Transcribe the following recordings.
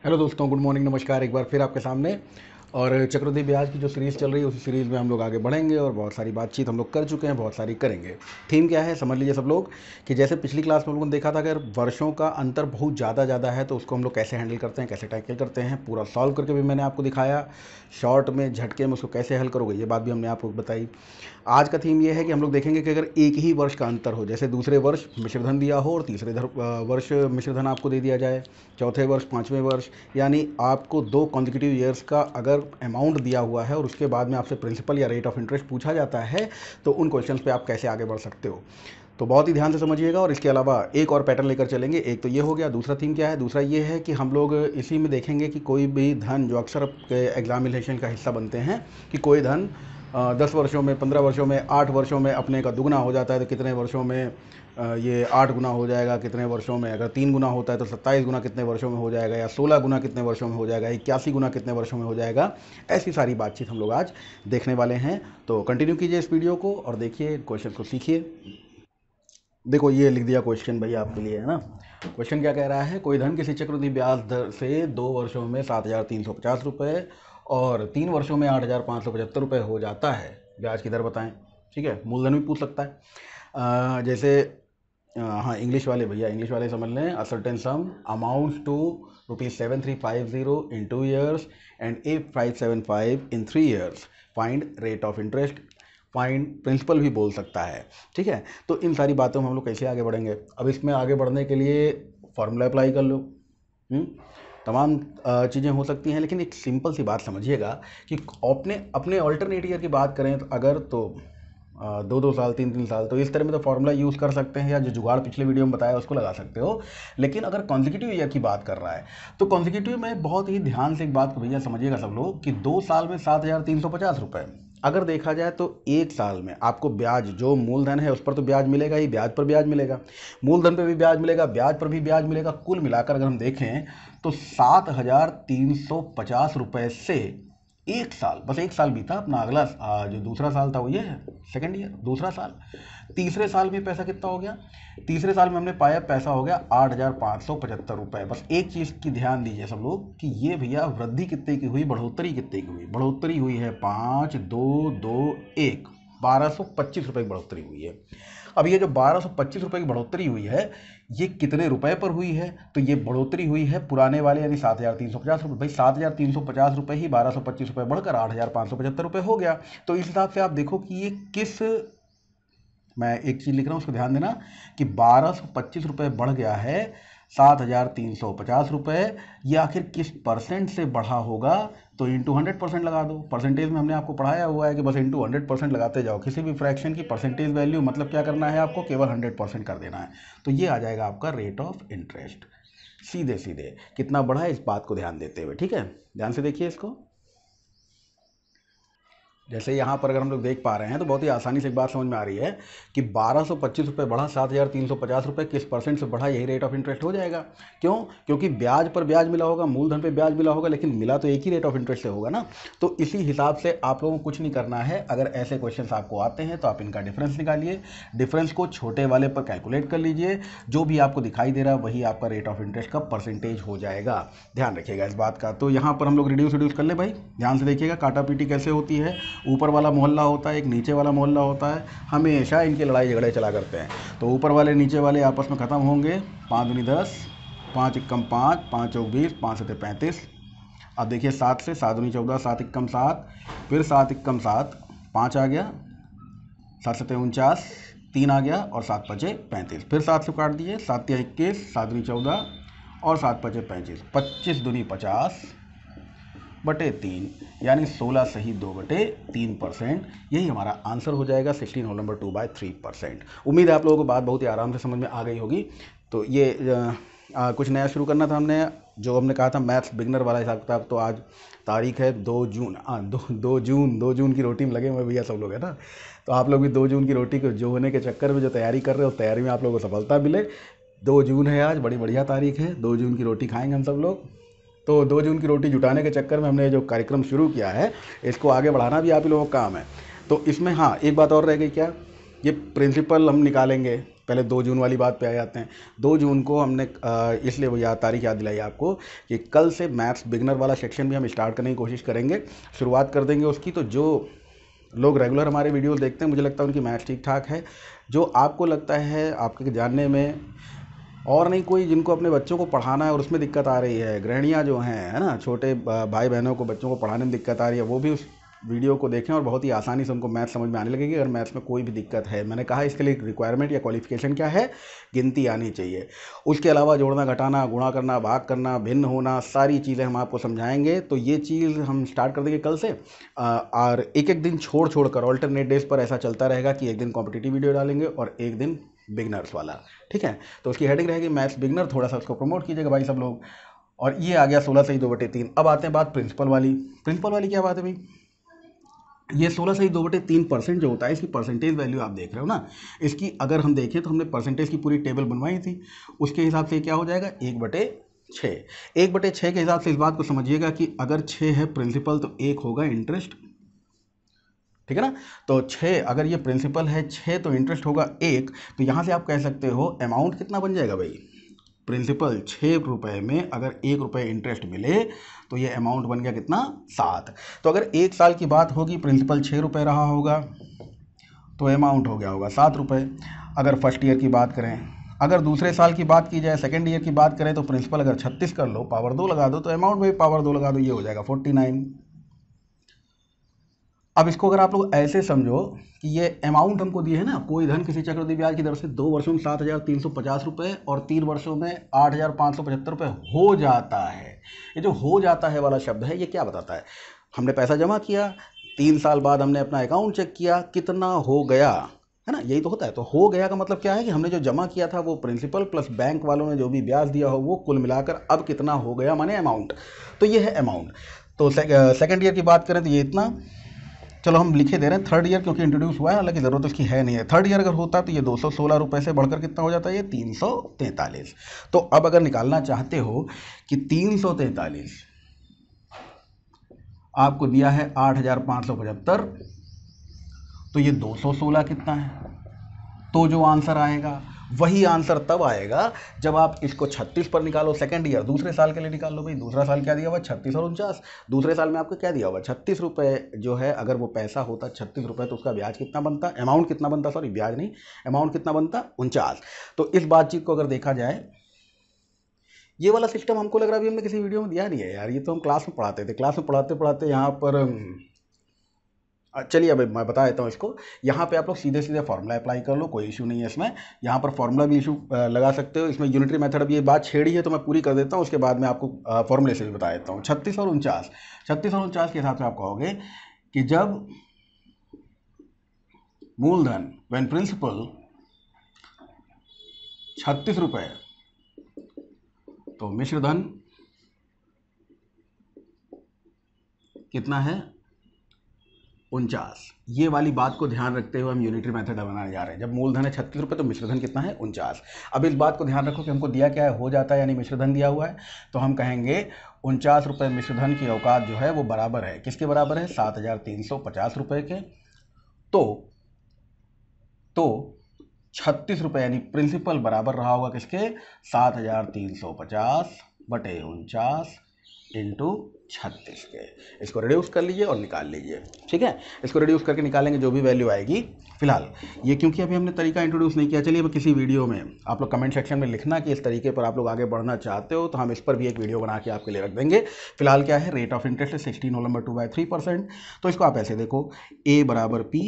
Hello दोस्तों, good morning, नमस्कार। एक बार फिर आपके सामने और चक्रवृद्धि ब्याज की जो सीरीज़ चल रही है उसी सीरीज़ में हम लोग आगे बढ़ेंगे और बहुत सारी बातचीत हम लोग कर चुके हैं, बहुत सारी करेंगे। थीम क्या है समझ लीजिए सब लोग कि जैसे पिछली क्लास में हम लोगों ने देखा था, अगर वर्षों का अंतर बहुत ज़्यादा है तो उसको हम लोग कैसे हैंडल करते हैं, कैसे टैकल करते हैं, पूरा सॉल्व करके भी मैंने आपको दिखाया। शॉर्ट में झटके में उसको कैसे हल करोगे ये बात भी हमने आपको बताई। आज का थीम ये है कि हम लोग देखेंगे कि अगर एक ही वर्ष का अंतर हो, जैसे दूसरे वर्ष मिश्रधन दिया हो और तीसरे वर्ष मिश्रधन आपको दे दिया जाए, चौथे वर्ष, पाँचवें वर्ष, यानी आपको 2 कॉन्जिक्यूटिव ईयर्स का अगर अमाउंट दिया हुआ है और उसके बाद में आपसे प्रिंसिपल या रेट ऑफ इंटरेस्ट पूछा जाता है, तो उन क्वेश्चंस पे आप कैसे आगे बढ़ सकते हो। तो बहुत ही ध्यान से समझिएगा। और इसके अलावा एक और पैटर्न लेकर चलेंगे। एक तो ये हो गया, दूसरा थीम क्या है, दूसरा ये है कि हम लोग इसी में देखेंगे कि कोई भी धन जो अक्सर एग्जामिनेशन का हिस्सा बनते हैं, कि कोई धन 10 वर्षों में, 15 वर्षों में, 8 वर्षों में अपने का दुगना हो जाता है, तो कितने वर्षों में ये 8 गुना हो जाएगा, कितने वर्षों में अगर 3 गुना होता है तो 27 गुना कितने वर्षों में हो जाएगा, या 16 गुना कितने वर्षों में हो जाएगा, 81 गुना कितने वर्षों में हो जाएगा। ऐसी सारी बातचीत हम लोग आज देखने वाले हैं। तो कंटिन्यू कीजिए इस वीडियो को और देखिए, क्वेश्चन को सीखिए। देखो ये लिख दिया क्वेश्चन भाई आपके लिए, है ना। क्वेश्चन क्या कह रहा है, कोई धन किसी चक्रवृद्धि ब्याज दर से 2 वर्षों में 7,350 रुपये और 3 वर्षों में 8,575 रुपये हो जाता है, ब्याज की दर बताएं। ठीक है, मूलधन भी पूछ सकता है। जैसे हाँ, इंग्लिश वाले भैया, इंग्लिश वाले समझ लें। A certain sum amount to ₹7350 in 2 years and 8575 in 3 years, find rate of interest, find principal भी बोल सकता है। ठीक है, तो इन सारी बातों में हम लोग कैसे आगे बढ़ेंगे। अब इसमें आगे बढ़ने के लिए फॉर्मूला अप्लाई कर लो। तमाम चीज़ें हो सकती हैं, लेकिन एक सिंपल सी बात समझिएगा कि अपने अपने ऑल्टरनेट ईयर की बात करें तो अगर तो 2-2 साल, 3-3 साल, तो इस तरह में तो फॉर्मूला यूज़ कर सकते हैं, या जो जुगाड़ पिछले वीडियो में बताया उसको लगा सकते हो। लेकिन अगर कॉन्जिक्यूटिव ईयर की बात कर रहा है तो कॉन्जिक्यूटिव में बहुत ही ध्यान से एक बात को भैया समझिएगा सब लोग कि 2 साल में 7,350 रुपये अगर देखा जाए तो एक साल में आपको ब्याज, जो मूलधन है उस पर तो ब्याज मिलेगा ही, ब्याज पर ब्याज मिलेगा, मूलधन पे भी ब्याज मिलेगा, ब्याज पर भी ब्याज मिलेगा। कुल मिलाकर अगर हम देखें तो 7,350 रुपये से एक साल, बस एक साल बीता अपना, अगला जो दूसरा साल था वो ये है, सेकेंड ईयर, दूसरा साल। तीसरे साल में पैसा कितना हो गया, तीसरे साल में हमने पाया पैसा हो गया 8,575 रुपये। बस एक चीज़ की ध्यान दीजिए सब लोग कि ये भैया वृद्धि कितने की हुई, बढ़ोतरी कितने की हुई। बढ़ोतरी हुई है 5, 2, 2, 1, 1,225 रुपये की बढ़ोतरी हुई है। अब ये जो 1,225 रुपये की बढ़ोतरी हुई है, ये कितने रुपए पर हुई है, तो ये बढ़ोतरी हुई है पुराने वाले यानी 7,350 रुपये। भाई 7,350 रुपये ही 1,225 रुपये बढ़कर 8,575 रुपये हो गया। तो इस हिसाब से आप देखो कि ये किस, मैं एक चीज़ लिख रहा हूँ उसको ध्यान देना कि 1,225 रुपये बढ़ गया है 7,350 रुपये, ये आखिर किस परसेंट से बढ़ा होगा। तो इंटू 100% लगा दो। परसेंटेज में हमने आपको पढ़ाया हुआ है कि बस इंटू 100% लगाते जाओ। किसी भी फ्रैक्शन की परसेंटेज वैल्यू मतलब क्या करना है, आपको केवल 100% कर देना है। तो ये आ जाएगा आपका रेट ऑफ इंटरेस्ट। सीधे सीधे कितना बढ़ा है इस बात को ध्यान देते हुए। ठीक है, ध्यान से देखिए इसको। जैसे यहाँ पर अगर हम लोग देख पा रहे हैं तो बहुत ही आसानी से एक बात समझ में आ रही है कि 1,225 रुपये बढ़ा, 7,350 रुपये किस परसेंट से बढ़ा, यही रेट ऑफ इंटरेस्ट हो जाएगा। क्यों? क्योंकि ब्याज पर ब्याज मिला होगा, मूलधन पे ब्याज मिला होगा, लेकिन मिला तो एक ही रेट ऑफ इंटरेस्ट से होगा ना। तो इसी हिसाब से आप लोगों को कुछ नहीं करना है। अगर ऐसे क्वेश्चन आपको आते हैं तो आप इनका डिफरेंस निकालिए, डिफरेंस को छोटे वाले पर कैलकुलेट कर लीजिए, जो भी आपको दिखाई दे रहा है वही आपका रेट ऑफ इंटरेस्ट का परसेंटेज हो जाएगा। ध्यान रखिएगा इस बात का। तो यहाँ पर हम लोग रिड्यूस कर ले भाई, ध्यान से देखिएगा काटा पीटी कैसे होती है। ऊपर वाला मोहल्ला होता है, एक नीचे वाला मोहल्ला होता है, हमेशा इनके लड़ाई झगड़े चला करते हैं। तो ऊपर वाले नीचे वाले आपस में ख़त्म होंगे। 5 दूनी 10, 5 एकम 5, 5 चौक 20, 5 सते 35। अब देखिए 7 से, 7 दूनी 14, 7 एकम 7, फिर 7 एकम 7, 5 आ गया, 7 सते 49, 3 आ गया और 7 पचे 35। फिर 7 से काट दिए, 7 या 21, 7 दूनी 14 और 7 पचे 25, 25 दूनी 50 बटे 3, यानी 16 सही 2/3%। यही हमारा आंसर हो जाएगा 16 होल नंबर 2/3%। उम्मीद है आप लोगों को बात बहुत ही आराम से समझ में आ गई होगी। तो ये कुछ नया शुरू करना था हमने, जो हमने कहा था मैथ्स बिगनर वाला हिसाब किताब। तो आज तारीख है 2 जून, 2 जून की रोटी में लगे हुए भैया सब लोग, है ना। तो आप लोग भी 2 जून की रोटी को जो होने के चक्कर में जो तैयारी कर रहे हो, उस तैयारी में आप लोगों को सफलता मिले। 2 जून है आज, बड़ी बढ़िया तारीख है, 2 जून की रोटी खाएंगे हम सब लोग। तो 2 जून की रोटी जुटाने के चक्कर में हमने जो कार्यक्रम शुरू किया है, इसको आगे बढ़ाना भी आप ही लोगों का काम है। तो इसमें हाँ, एक बात और रह गई क्या, ये प्रिंसिपल हम निकालेंगे, पहले 2 जून वाली बात पे आ जाते हैं। 2 जून को हमने इसलिए वो तारीख याद दिलाई आपको कि कल से मैथ्स बिगनर वाला सेक्शन भी हम स्टार्ट करने की कोशिश करेंगे, शुरुआत कर देंगे उसकी। तो जो लोग रेगुलर हमारे वीडियोस देखते हैं, मुझे लगता है उनकी मैथ्स ठीक ठाक है। जो आपको लगता है आपके जानने में और नहीं कोई जिनको अपने बच्चों को पढ़ाना है और उसमें दिक्कत आ रही है, गृहिणियाँ जो हैं, है ना, छोटे भाई बहनों को बच्चों को पढ़ाने में दिक्कत आ रही है, वो भी उस वीडियो को देखें और बहुत ही आसानी से उनको मैथ्स समझ में आने लगेगी। अगर मैथ्स में कोई भी दिक्कत है, मैंने कहा इसके लिए रिक्वायरमेंट या क्वालिफिकेशन क्या है, गिनती आनी चाहिए। उसके अलावा जोड़ना, घटाना, गुणा करना, भाग करना, भिन्न होना, सारी चीज़ें हम आपको समझाएंगे। तो ये चीज़ हम स्टार्ट कर देंगे कल से, और एक एक दिन छोड़ छोड़ कर ऑल्टरनेट डेज पर ऐसा चलता रहेगा कि एक दिन कॉम्पिटिटिव वीडियो डालेंगे और एक दिन बिगनर्स वाला, ठीक है। तो उसकी हेडिंग रहेगी मैथ्स बिगनर, थोड़ा सा उसको प्रमोट कीजिएगा भाई सब लोग। और ये आ गया 16 सही 2/3। अब आते हैं बात प्रिंसिपल वाली। प्रिंसिपल वाली क्या बात है भाई, ये 16 सही 2/3% जो होता है, इसकी परसेंटेज वैल्यू आप देख रहे हो ना, इसकी अगर हम देखें तो हमने परसेंटेज की पूरी टेबल बनवाई थी, उसके हिसाब से क्या हो जाएगा 1/6। 1/6 के हिसाब से इस बात को समझिएगा कि अगर 6 है प्रिंसिपल तो 1 होगा इंटरेस्ट, ठीक है ना। तो 6 अगर ये प्रिंसिपल है, 6 तो इंटरेस्ट होगा 1। तो यहाँ से आप कह सकते हो अमाउंट कितना बन जाएगा भाई, प्रिंसिपल 6 रुपये में अगर 1 रुपये इंटरेस्ट मिले तो ये अमाउंट बन गया कितना, 7। तो अगर 1 साल की बात होगी, प्रिंसिपल 6 रुपये रहा होगा तो अमाउंट हो गया होगा 7 रुपये। अगर फर्स्ट ईयर की बात करें, अगर दूसरे साल की बात की जाए, सेकेंड ईयर की बात करें, तो प्रिंसिपल अगर 36 कर लो, पावर 2 लगा दो, तो अमाउंट में पावर 2 लगा दो, ये हो जाएगा 49। अब इसको अगर आप लोग ऐसे समझो कि ये अमाउंट हमको दिए है ना, कोई धन किसी चक्रवृद्धि ब्याज की दर से 2 वर्षों में 7,350 रुपये और 3 वर्षों में 8,575 रुपये हो जाता है। ये जो हो जाता है वाला शब्द है, ये क्या बताता है, हमने पैसा जमा किया, 3 साल बाद हमने अपना अकाउंट चेक किया, कितना हो गया, है ना, यही तो होता है। तो हो गया का मतलब क्या है कि हमने जो जमा किया था वो प्रिंसिपल प्लस बैंक वालों ने जो भी ब्याज दिया हो वो कुल मिलाकर अब कितना हो गया, माने अमाउंट। तो ये है अमाउंट। तो सेकेंड ईयर की बात करें तो ये इतना, चलो हम लिखे दे रहे हैं थर्ड ईयर क्योंकि इंट्रोड्यूस हुआ है, हालांकि ज़रूरत उसकी है नहीं है। थर्ड ईयर अगर होता तो ये 216 रुपये से बढ़कर कितना हो जाता है, ये 343। तो अब अगर निकालना चाहते हो कि 343 आपको दिया है 8,575, तो ये 216 कितना है, तो जो आंसर आएगा वही आंसर तब आएगा जब आप इसको 36 पर निकालो। सेकंड ईयर दूसरे साल के लिए निकाल लो भाई, दूसरा साल क्या दिया हुआ 36 और 49, दूसरे साल में आपको क्या दिया हुआ 36 रुपये जो है, अगर वो पैसा होता 36 रुपये तो उसका ब्याज कितना बनता, अमाउंट कितना बनता, सॉरी ब्याज नहीं, अमाउंट कितना बनता 49। तो इस बातचीत को अगर देखा जाए, ये वाला सिस्टम हमको लग रहा है अभी हमने किसी वीडियो में दिया नहीं है यार, ये तो हम क्लास में पढ़ाते थे, क्लास में पढ़ाते पढ़ाते यहाँ पर चलिए अब मैं बता देता हूँ इसको। यहाँ पे आप लोग सीधे सीधे फार्मूला अप्लाई कर लो, कोई इशू नहीं है इसमें। यहाँ पर फार्मूला भी इशू लगा सकते हो, इसमें यूनिटरी मेथड। अब ये बात छेड़ी है तो मैं पूरी कर देता हूँ, उसके बाद में आपको फॉर्मूले से भी बता देता हूँ। 36 और 49 के हिसाब से आप कहोगे कि जब मूलधन व्हेन प्रिंसिपल 36 रुपये तो मिश्रधन कितना है 49। ये वाली बात को ध्यान रखते हुए हम यूनिटरी मेथड बनाने जा रहे हैं। जब मूलधन है 36 रुपये तो मिश्रधन कितना है 49। अब इस बात को ध्यान रखो कि हमको दिया क्या है, हो जाता है यानी मिश्रधन दिया हुआ है, तो हम कहेंगे 49 रुपये मिश्रधन की औकात जो है वो बराबर है, किसके बराबर है 7,350 रुपये के। तो 36 रुपये यानी प्रिंसिपल बराबर रहा होगा किसके 7,350 बटे 49 इंटू 36 के। इसको रिड्यूस कर लीजिए और निकाल लीजिए, ठीक है। इसको रिड्यूस करके निकालेंगे जो भी वैल्यू आएगी। फिलहाल ये क्योंकि अभी हमने तरीका इंट्रोड्यूस नहीं किया, चलिए अब किसी वीडियो में आप लोग कमेंट सेक्शन में लिखना कि इस तरीके पर आप लोग आगे बढ़ना चाहते हो, तो हम इस पर भी एक वीडियो बना के आपके लिए रख देंगे। फिलहाल क्या है, रेट ऑफ इंटरेस्ट है 16 होल नंबर 2/3%। तो इसको आप ऐसे देखो, A बराबर P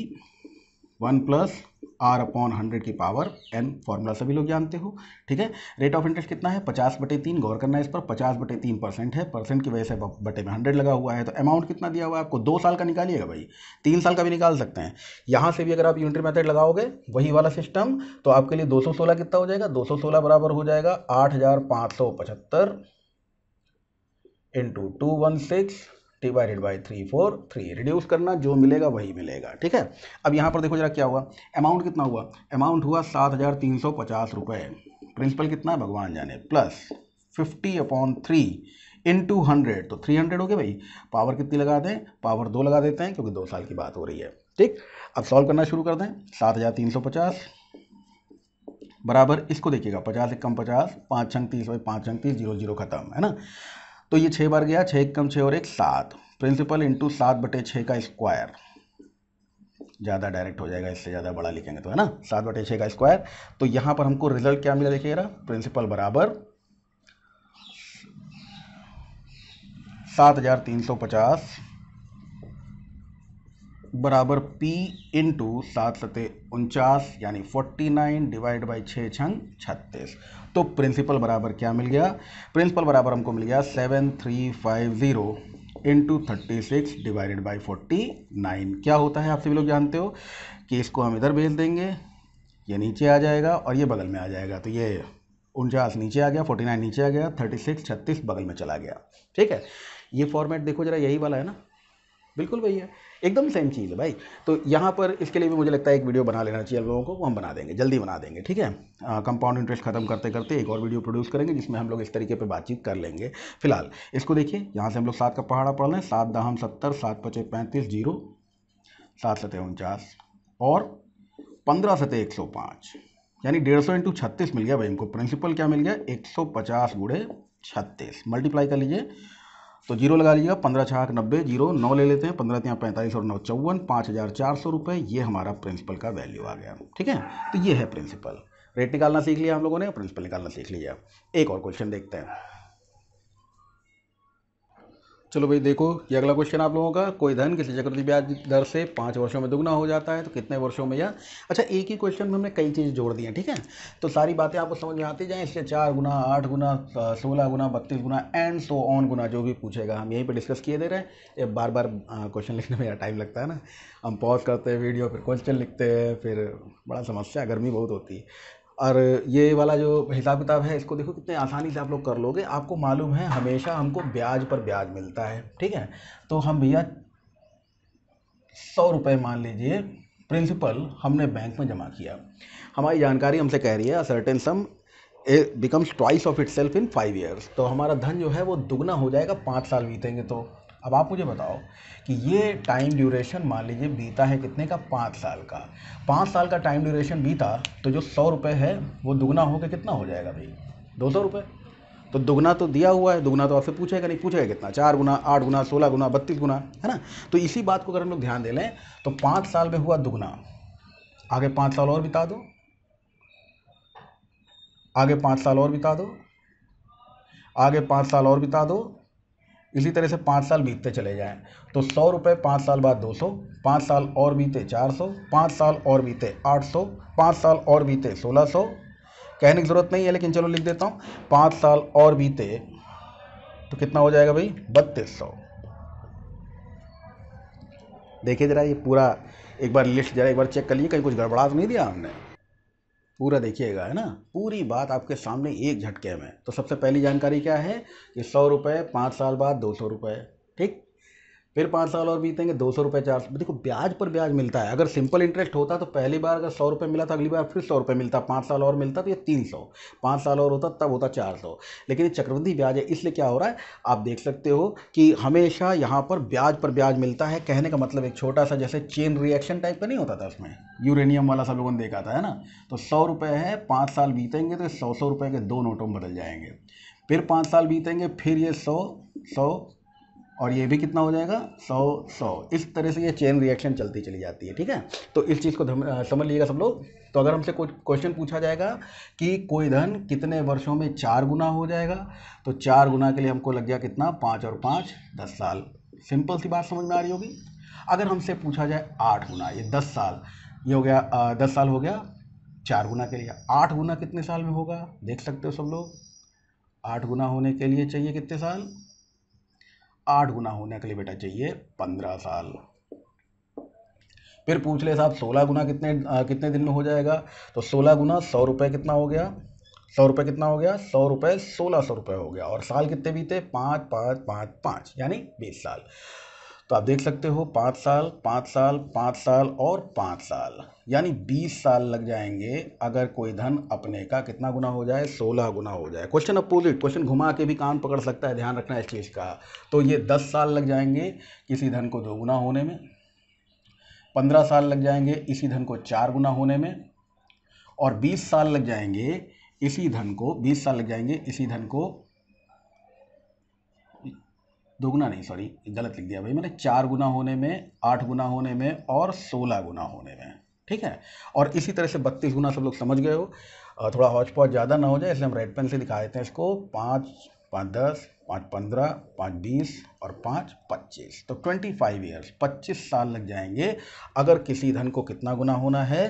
1 + R/100 की पावर n, फॉर्मूला सभी लोग जानते हो, ठीक है। रेट ऑफ इंटरेस्ट कितना है 50/3, गौर करना है इस पर, 50/3% है, परसेंट की वजह से बटे में 100 लगा हुआ है। तो अमाउंट कितना दिया हुआ है आपको, 2 साल का निकालिएगा भाई, 3 साल का भी निकाल सकते हैं। यहाँ से भी अगर आप यूनिटरी मेथड लगाओगे वही वाला सिस्टम, तो आपके लिए 216 कितना हो जाएगा, 216 बराबर हो जाएगा 8,575 इंटू 216 डिवाइडेड बाई 343। रिड्यूस करना, जो मिलेगा वही मिलेगा, ठीक है। अब यहाँ पर देखो जरा क्या हुआ, अमाउंट कितना हुआ, अमाउंट हुआ 7,350 रुपये, प्रिंसिपल कितना है भगवान जाने, प्लस 50/3 इंटू 100, तो 300 हो गया भाई। पावर कितनी लगा दें, पावर 2 लगा देते हैं क्योंकि 2 साल की बात हो रही है, ठीक। अब सॉल्व करना शुरू कर दें, 7,350 बराबर इसको देखिएगा 50 एक कम 50, 5 छंग 30 भाई 5 छंग 30, 0 0 खत्म है ना। तो ये 6 बार गया, 6 एक कम 6 और 1 7, प्रिंसिपल इंटू 7/6 का स्क्वायर, ज़्यादा डायरेक्ट हो जाएगा, इससे ज़्यादा बड़ा लिखेंगे तो, है ना, 7/6 का स्क्वायर। तो यहाँ पर हमको रिजल्ट क्या मिला देखिएगा, प्रिंसिपल बराबर 7350 बराबर P इंटू 7×7 यानी 49 डिवाइड बाई 6 छंग 36। तो प्रिंसिपल बराबर क्या मिल गया, प्रिंसिपल बराबर हमको मिल गया 7350 इंटू 36 डिवाइडेड बाई 49। क्या होता है आप सभी लोग जानते हो कि इसको हम इधर भेज देंगे, ये नीचे आ जाएगा और ये बगल में आ जाएगा। तो ये 49 नीचे आ गया, 49 नीचे आ गया, 36 बगल में चला गया। ठीक है, ये फॉर्मेट देखो जरा, यही वाला है ना, बिल्कुल वही है, एकदम सेम चीज़ है भाई। तो यहाँ पर इसके लिए भी मुझे लगता है एक वीडियो बना लेना चाहिए आप लोगों को, वो हम बना देंगे, जल्दी बना देंगे। ठीक है, कंपाउंड इंटरेस्ट खत्म करते करते एक और वीडियो प्रोड्यूस करेंगे जिसमें हम लोग इस तरीके पे बातचीत कर लेंगे। फिलहाल इसको देखिए, यहाँ से हम लोग 7 का पहाड़ा पढ़ लें, 7 दाहम 70, 7 पचे 35, 0, 7 सतह 49 और 15 सतह 105, यानी 150 इंटू 36 मिल गया भाई हमको। प्रिंसिपल क्या मिल गया, 150 गुणे 36, मल्टीप्लाई कर लीजिए तो 0 लगा लीजिएगा, 15 छाक 90, 0 9 ले लेते हैं, 15 ત્યાં 45 और 9 54, 5400 रुपये, ये हमारा प्रिंसिपल का वैल्यू आ गया। ठीक है, तो ये है प्रिंसिपल। रेट निकालना सीख लिया हम लोगों ने, प्रिंसिपल निकालना सीख लिया। एक और क्वेश्चन देखते हैं। चलो भाई देखो, ये अगला क्वेश्चन आप लोगों का, कोई धन किसी चक्रवृद्धि ब्याज दर से 5 वर्षों में दुगना हो जाता है तो कितने वर्षों में यह। अच्छा, एक ही क्वेश्चन में हमने कई चीज़ जोड़ दी हैं। ठीक है, तो सारी बातें आपको समझ में आती जाएँ, इसलिए 4 गुना, 8 गुना, 16 गुना, 32 गुना एंड सो ऑन गुना जो भी पूछेगा हम यहीं पर डिस्कस किए दे रहे हैं। ये बार बार क्वेश्चन लिखने में टाइम लगता है ना, हम पॉज करते हैं वीडियो, फिर क्वेश्चन लिखते हैं, फिर बड़ा समस्या, गर्मी बहुत होती है। और ये वाला जो हिसाब किताब है इसको देखो कितने आसानी से आप लोग कर लोगे। आपको मालूम है हमेशा हमको ब्याज पर ब्याज मिलता है। ठीक है, तो हम भैया 100 रुपये मान लीजिए प्रिंसिपल हमने बैंक में जमा किया, हमारी जानकारी हमसे कह रही है certain some becomes twice of itself in 5 years, तो हमारा धन जो है वो दुगना हो जाएगा 5 साल बीतेंगे। तो अब आप मुझे बताओ कि ये टाइम ड्यूरेशन मान लीजिए बीता है कितने का, 5 साल का। 5 साल का टाइम ड्यूरेशन बीता तो जो 100 रुपये है वो दुगना होकर कितना हो जाएगा भाई, 200 रुपये। तो दुगना तो दिया हुआ है, दुगना तो आपसे पूछेगा नहीं, पूछेगा कितना, 4 गुना, 8 गुना, 16 गुना, 32 गुना, है ना। तो इसी बात को अगर हम लोग ध्यान दे लें तो 5 साल में हुआ दुगना, आगे 5 साल और बिता दो, आगे 5 साल और बिता दो, आगे 5 साल और बिता दो, इसी तरह से 5 साल बीतते चले जाएं तो 100 रुपये 5 साल बाद 200, 5 साल और बीते 400, 5 साल और बीते 800, 5 साल और बीते 1600, कहने की ज़रूरत नहीं है लेकिन चलो लिख देता हूँ, 5 साल और बीते तो कितना हो जाएगा भाई, 3200। देखिए जरा ये पूरा एक बार लिस्ट जरा एक बार चेक कर लीजिए, कहीं कुछ गड़बड़ा तो नहीं दिया हमने, पूरा देखिएगा, है ना, पूरी बात आपके सामने एक झटके में। तो सबसे पहली जानकारी क्या है कि 100 रुपये 5 साल बाद 200 रुपये, ठीक, फिर 5 साल और बीतेंगे 200 रुपये, 400। देखो ब्याज पर ब्याज मिलता है, अगर सिंपल इंटरेस्ट होता तो पहली बार अगर 100 रुपये मिला था अगली बार फिर 100 रुपये मिलता, 5 साल और मिलता तो ये 300, 5 साल और होता तब होता 400। लेकिन ये चक्रवृद्धि ब्याज है, इसलिए क्या हो रहा है आप देख सकते हो कि हमेशा यहाँ पर ब्याज मिलता है। कहने का मतलब एक छोटा सा जैसे चेन रिएक्शन टाइप का नहीं होता था, उसमें यूरेनियम वाला सब लोगों ने देखा था, है ना। तो 100 रुपये है, 5 साल बीतेंगे तो 100 रुपये के 2 नोटों में बदल जाएंगे, फिर 5 साल बीतेंगे फिर ये 100 और ये भी कितना हो जाएगा 100। इस तरह से ये चेन रिएक्शन चलती चली जाती है। ठीक है, तो इस चीज़ को समझ लीजिएगा सब लोग। तो अगर हमसे कोई क्वेश्चन पूछा जाएगा कि कोई धन कितने वर्षों में 4 गुना हो जाएगा, तो 4 गुना के लिए हमको लग गया कितना, 5 और 5 10 साल। सिंपल सी बात समझ में आ रही होगी। अगर हमसे पूछा जाए 8 गुना, ये 10 साल, ये हो गया 10 साल हो गया 4 गुना के लिए, 8 गुना कितने साल में होगा देख सकते हो सब लोग। 8 गुना होने के लिए चाहिए कितने साल, 8 गुना होने के लिए बेटा चाहिए 15 साल। फिर पूछ ले साहब 16 गुना कितने दिन में हो जाएगा, तो 16 गुना 100 रुपये कितना हो गया, 100 रुपये कितना हो गया, 100 रुपये 1600 रुपये हो गया। और साल कितने बीते, 5 5 5 5 यानी 20 साल। तो आप देख सकते हो 5 साल 5 साल 5 साल और 5 साल यानी 20 साल लग जाएंगे अगर कोई धन अपने का कितना गुना हो जाए, 16 गुना हो जाए। क्वेश्चन अपोजिट, क्वेश्चन घुमा के भी कान पकड़ सकता है, ध्यान रखना इस चीज़ का। तो ये 10 साल लग जाएंगे किसी धन को 2 गुना होने में, 15 साल लग जाएंगे इसी धन को 4 गुना होने में, और 20 साल लग जाएंगे इसी धन को, 20 साल लग जाएंगे इसी धन को दोगुना नहीं, सॉरी गलत लिख दिया भाई मैंने, 4 गुना होने में, 8 गुना होने में और 16 गुना होने में। ठीक है, और इसी तरह से 32 गुना सब लोग समझ गए हो। थोड़ा हौच पौच ज़्यादा ना हो जाए इसलिए हम रेड पेन से दिखा देते हैं इसको। 5 5 10 5 15 5 20 और 5 25, तो 25 ईयर्स, 25 साल लग जाएंगे अगर किसी धन को कितना गुना होना है,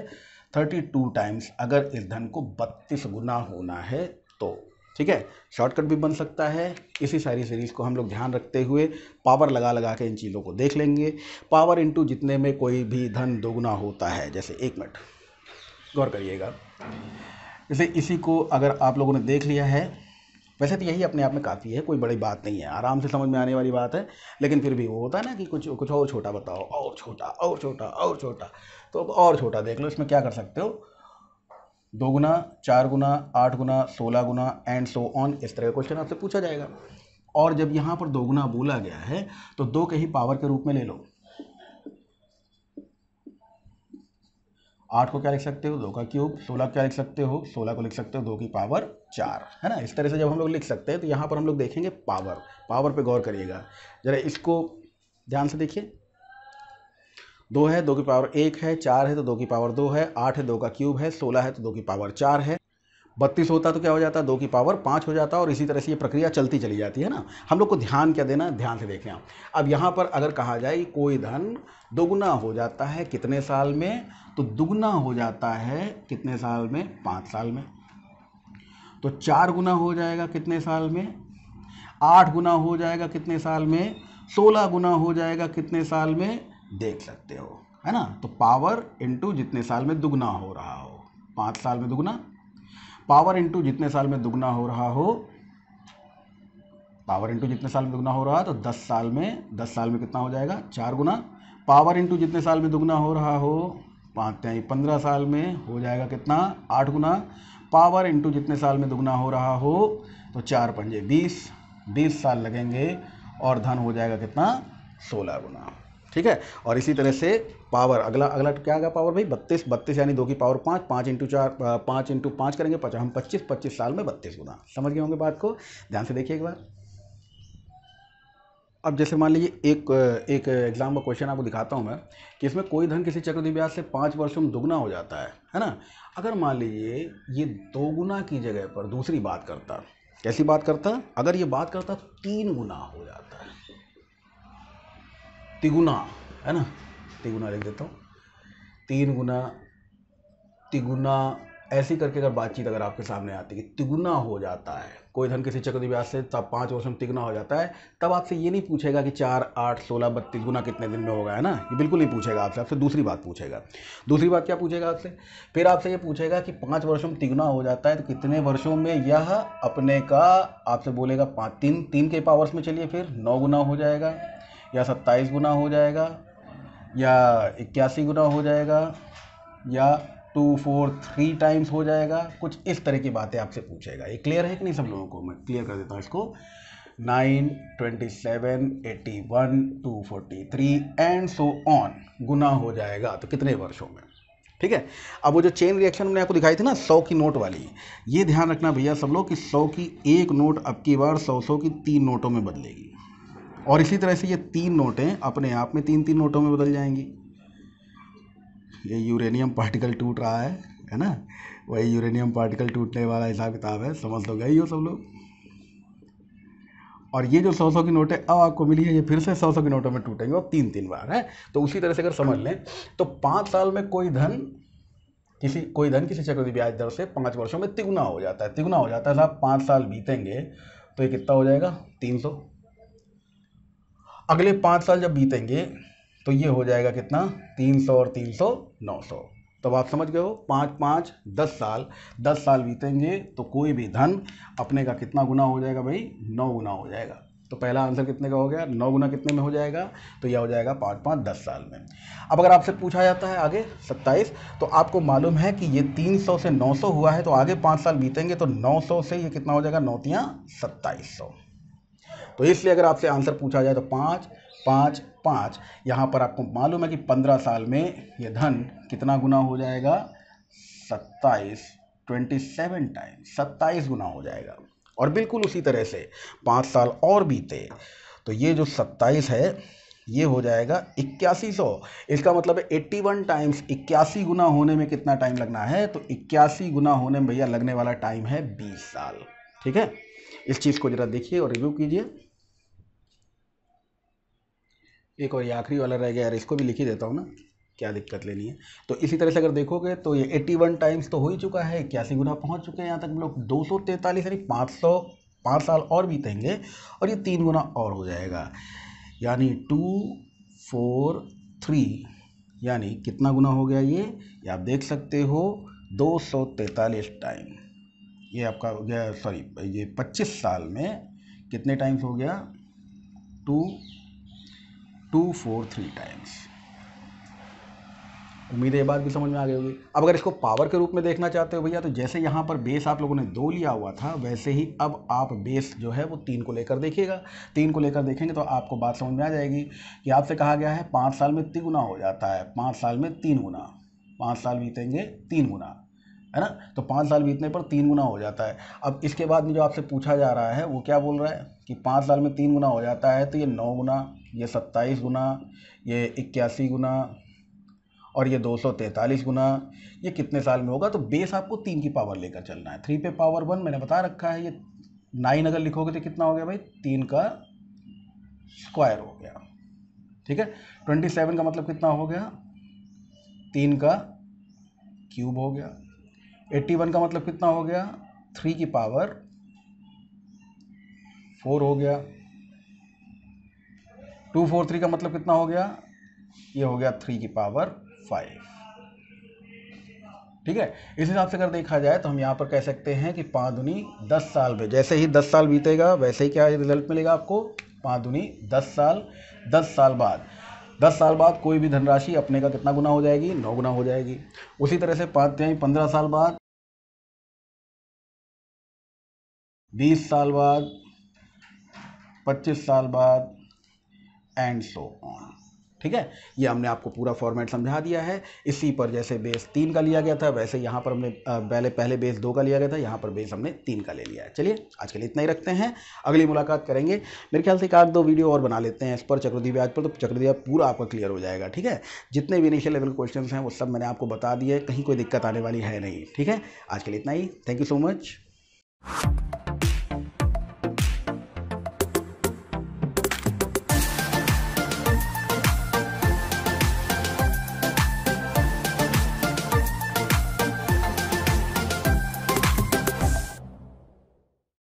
32 टाइम्स अगर इस धन को 32 गुना होना है तो। ठीक है, शॉर्टकट भी बन सकता है। इसी सारी सीरीज को हम लोग ध्यान रखते हुए पावर लगा लगा के इन चीज़ों को देख लेंगे। पावर इंटू जितने में कोई भी धन दोगुना होता है, जैसे 1 मिनट गौर करिएगा, जैसे इसी को अगर आप लोगों ने देख लिया है, वैसे तो यही अपने आप में काफ़ी है, कोई बड़ी बात नहीं है, आराम से समझ में आने वाली बात है, लेकिन फिर भी वो होता है ना कि कुछ कुछ और छोटा बताओ, और छोटा और छोटा और छोटा, तो और छोटा देख लो। इसमें क्या कर सकते हो, 2 गुना, 4 गुना, 8 गुना, 16 गुना एंड सो ऑन, इस तरह का क्वेश्चन आपसे पूछा जाएगा। और जब यहाँ पर 2 गुना बोला गया है तो 2 के ही पावर के रूप में ले लो। 8 को क्या लिख सकते हो, 2 का क्यूब, 16 क्या लिख सकते हो, 16 को लिख सकते हो 2 की पावर 4, है ना। इस तरह से जब हम लोग लिख सकते हैं तो यहाँ पर हम लोग देखेंगे पावर, पावर पे गौर करिएगा जरा, इसको ध्यान से देखिए। 2 है, 2 की पावर 1 है, 4 है तो 2 की पावर 2 है, 8 है 2 का क्यूब है, 16 है तो 2 की पावर 4 है, 32 होता तो क्या हो जाता है, 2 की पावर 5 हो जाता है, और इसी तरह से ये प्रक्रिया चलती चली जाती है ना। हम लोग को ध्यान क्या देना है, ध्यान से देखें आप। अब यहाँ पर अगर कहा जाए कि कोई धन दोगुना हो जाता है कितने साल में, तो दुगुना हो जाता है कितने साल में, 5 साल में। तो 4 गुना हो जाएगा कितने साल में, 8 गुना हो जाएगा कितने साल में, 16 गुना हो जाएगा कितने साल में, देख सकते हो, है ना। तो पावर इंटू जितने साल में दुगना हो रहा हो, 5 साल में दुगना, पावर इंटू जितने साल में दुगना हो रहा हो, पावर इंटू जितने साल में दुगना हो रहा है तो 10 साल में, 10 साल में कितना हो जाएगा, 4 गुना, पावर इंटू जितने साल में दुगना हो रहा हो, 5 तिहाई 15 साल में हो जाएगा कितना, 8 गुना, पावर इंटू जितने साल में दुगना हो रहा हो तो 4 पंजे 20, 20 साल लगेंगे और धन हो जाएगा कितना, 16 गुना। ठीक है, और इसी तरह से पावर अगला अगला क्या आएगा पावर भाई, 32, 32 यानी 2 की पावर 5, 5 इंटू 4, 5 इंटू 5 करेंगे 50, हम 25, 25 साल में 32 गुना। समझ गए होंगे बात को, ध्यान से देखिए एक बार। अब जैसे मान लीजिए एक एग्जाम का क्वेश्चन आपको दिखाता हूँ मैं, कि इसमें कोई धन किसी चक्रवृद्धि ब्याज से 5 वर्षों में दुगना हो जाता है ना। अगर मान लीजिए ये 2 गुना की जगह पर दूसरी बात करता, कैसी बात करता, अगर ये बात करता 3 गुना हो जाता है, तिगुना, है ना, तिगुना लिख देता हूँ, 3 गुना, तिगुना, ऐसी करके अगर बातचीत अगर आपके सामने आती है कि तिगुना हो जाता है कोई धन किसी चक्रवृद्धि ब्याज से, तब 5 वर्ष में तिगुना हो जाता है, तब आपसे ये नहीं पूछेगा कि 4 8 16 32 गुना कितने दिन में होगा, है ना, ये बिल्कुल नहीं पूछेगा आपसे। आपसे दूसरी बात पूछेगा। दूसरी बात क्या पूछेगा आपसे, फिर आपसे ये पूछेगा कि 5 वर्षों में तिगुना हो जाता है तो कितने वर्षों में यह अपने का, आपसे बोलेगा 5, 3 के पावर्स में, चलिए फिर 9 गुना हो जाएगा, या 27 गुना हो जाएगा, या 81 गुना हो जाएगा, या 2 4 3 टाइम्स हो जाएगा, कुछ इस तरह की बातें आपसे पूछेगा। ये क्लियर है कि नहीं सब लोगों को, मैं क्लियर कर देता हूँ इसको। 9 27 81 243 एंड सो ऑन गुना हो जाएगा तो कितने वर्षों में। ठीक है, अब वो जो चेन रिएक्शन मैंने आपको दिखाई थी ना 100 की नोट वाली, ये ध्यान रखना भैया सब लोग कि 100 की एक नोट अब की बार 100 की 3 नोटों में बदलेगी, और इसी तरह से ये 3 नोटें अपने आप में 3 नोटों में बदल जाएंगी। ये यूरेनियम पार्टिकल टूट रहा है ना, वही यूरेनियम पार्टिकल टूटने वाला हिसाब किताब है, समझ तो गए हो सब लोग। और ये जो 100 की नोटें अब आपको मिली है, ये फिर से 100 की नोटों में टूटेंगे और 3 बार है। तो उसी तरह से अगर समझ लें तो 5 साल में कोई धन किसी चक्रवृद्धि ब्याज दर से 5 वर्षों में तिगुना हो जाता है। तिगुना हो जाता है साहब, 5 साल बीतेंगे तो ये कितना हो जाएगा, 300। अगले 5 साल जब बीतेंगे तो ये हो जाएगा कितना, 300 और 300 900। तो आप समझ गए हो, 5 5 10 साल बीतेंगे तो कोई भी धन अपने का कितना गुना हो जाएगा भाई, 9 गुना हो जाएगा। तो पहला आंसर कितने का हो गया, 9 गुना कितने में हो जाएगा, तो यह हो जाएगा 5 5 10 साल में। अब अगर आपसे पूछा जाता है आगे 27, तो आपको मालूम है कि ये 300 से 900 हुआ है, तो आगे 5 साल बीतेंगे तो 900 से ये कितना हो जाएगा, 9 तियां 2700। तो इसलिए अगर आपसे आंसर पूछा जाए तो 5 5 5, यहाँ पर आपको मालूम है कि 15 साल में ये धन कितना गुना हो जाएगा, 27 टाइम्स 27 गुना हो जाएगा। और बिल्कुल उसी तरह से 5 साल और बीते तो ये जो 27 है ये हो जाएगा 8100। इसका मतलब है 81 टाइम्स 81 गुना होने में कितना टाइम लगना है, तो 81 गुना होने में भैया लगने वाला टाइम है 20 साल। ठीक है, इस चीज़ को जरा देखिए और रिव्यू कीजिए। एक और ये आखिरी वाला रह गया यार, इसको भी लिख ही देता हूँ ना, क्या दिक्कत लेनी है। तो इसी तरह से अगर देखोगे तो ये 81 टाइम्स तो हो ही चुका है, 81 गुना पहुँच चुके हैं यहाँ तक हम लोग। 243 यानी 5 साल और बीतेंगे और ये 3 गुना और हो जाएगा, यानी 243 यानी कितना गुना हो गया ये आप देख सकते हो 243 टाइम। ये आपका हो गया, सॉरी ये 25 साल में कितने टाइम्स हो गया, 243 टाइम्स। उम्मीद है ये बात भी समझ में आ गई होगी। अब अगर इसको पावर के रूप में देखना चाहते हो भैया, तो जैसे यहाँ पर बेस आप लोगों ने 2 लिया हुआ था, वैसे ही अब आप बेस जो है वो 3 को लेकर देखिएगा। 3 को लेकर देखेंगे तो आपको बात समझ में आ जाएगी कि आपसे कहा गया है 5 साल में 3 गुना हो जाता है, 5 साल में 3 गुना, 5 साल बीतेंगे 3 गुना, है ना। तो 5 साल बीतने पर 3 गुना हो जाता है। अब इसके बाद में जो आपसे पूछा जा रहा है वो क्या बोल रहा है कि 5 साल में 3 गुना हो जाता है, तो ये 9 गुना, ये 27 गुना, ये 81 गुना और ये 243 गुना, ये कितने साल में होगा। तो बेस आपको 3 की पावर लेकर चलना है। 3 पे पावर 1 मैंने बता रखा है, ये 9 अगर लिखोगे तो कितना हो गया भाई, 3 का स्क्वायर हो गया। ठीक है, 27 का मतलब कितना हो गया, 3 का क्यूब हो गया। 81 का मतलब कितना हो गया, 3 की पावर 4 हो गया। 243 का मतलब कितना हो गया, ये हो गया 3 की पावर 5। ठीक है, इस हिसाब से अगर देखा जाए तो हम यहाँ पर कह सकते हैं कि 5 दूनी 10 साल में, जैसे ही 10 साल बीतेगा वैसे ही क्या रिजल्ट मिलेगा आपको, 5 दूनी 10 साल। 10 साल बाद, 10 साल बाद कोई भी धनराशि अपने का कितना गुना हो जाएगी, 9 गुना हो जाएगी। उसी तरह से 15 साल बाद, 20 साल बाद, 25 साल बाद एंड सो ऑन। ठीक है, ये हमने आपको पूरा फॉर्मेट समझा दिया है। इसी पर जैसे बेस 3 का लिया गया था, वैसे यहाँ पर हमने पहले बेस 2 का लिया गया था, यहाँ पर बेस हमने 3 का ले लिया है। चलिए आज के लिए इतना ही रखते हैं, अगली मुलाकात करेंगे। मेरे ख्याल से 1-2 वीडियो और बना लेते हैं इस पर चक्रवृद्धि ब्याज पर, तो चक्रवृद्धि ब्याज पूरा आपका क्लियर हो जाएगा। ठीक है, जितने भी इनिशियल लेवल क्वेश्चन हैं वो सब मैंने आपको बता दिए, कहीं कोई दिक्कत आने वाली है नहीं। ठीक है, आज के लिए इतना ही, थैंक यू सो मच।